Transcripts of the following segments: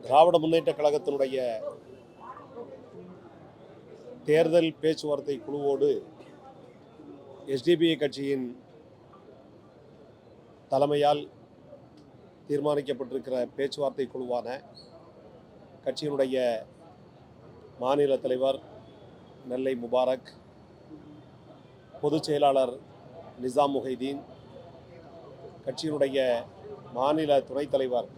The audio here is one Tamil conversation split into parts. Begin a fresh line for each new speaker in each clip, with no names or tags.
திராவிட முன்னேற்ற கழகத்தினுடைய தேர்தல் பேச்சுவார்த்தை குழுவோடு எஸ்டிபிஐ கட்சியின் தலைமையால் தீர்மானிக்கப்பட்டிருக்கிற பேச்சுவார்த்தை குழுவான கட்சியினுடைய மாநில தலைவர் நெல்லை முபாரக், பொதுச் செயலாளர் நிசாம் முஹைதீன், கட்சியினுடைய மாநில துணைத் தலைவர்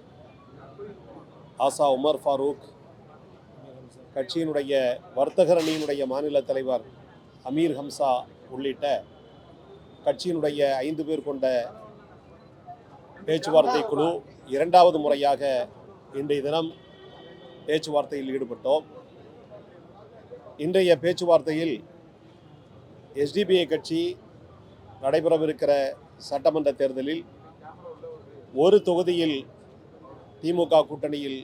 ஆசா உமர் ஃபாரூக், கட்சியினுடைய வர்த்தகர் அணியினுடைய மாநில தலைவர் அமீர் ஹம்சா உள்ளிட்ட கட்சியினுடைய 5 பேர் கொண்ட பேச்சுவார்த்தை குழு இரண்டாவது முறையாக இன்றைய தினம் பேச்சுவார்த்தையில் ஈடுபட்டோம். இன்றைய பேச்சுவார்த்தையில் எஸ்டிபிஐ கட்சி நடைபெறவிருக்கிற சட்டமன்ற தேர்தலில் ஒரு தொகுதியில் திமுக கூட்டணியில்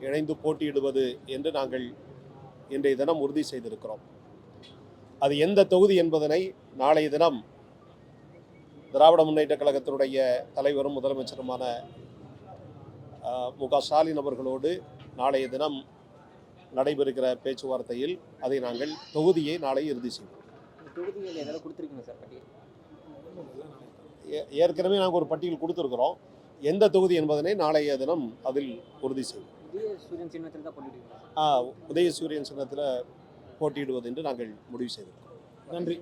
இணைந்து போட்டியிடுவது என்று நாங்கள் இன்றைய தினம் உறுதி செய்திருக்கிறோம். அது எந்த தொகுதி என்பதனை நாளைய தினம் திராவிட முன்னேற்ற கழகத்தினுடைய தலைவரும் முதலமைச்சருமான மு.க. ஸ்டாலின் அவர்களோடு நாளைய தினம் நடைபெறுகிற பேச்சுவார்த்தையில் அதை நாங்கள் தொகுதியை நாளை இறுதி செய்வோம். ஏற்கனவே நாங்கள் ஒரு பட்டியல் கொடுத்துருக்கிறோம். எந்த தொகுதி என்பதனை நாளைய தினம் அதில் உறுதி செய்வோம். உதயசூரியன் சின்னத்தில் போட்டியிடுவது என்று நாங்கள் முடிவு செய்திருக்கிறோம். நன்றி.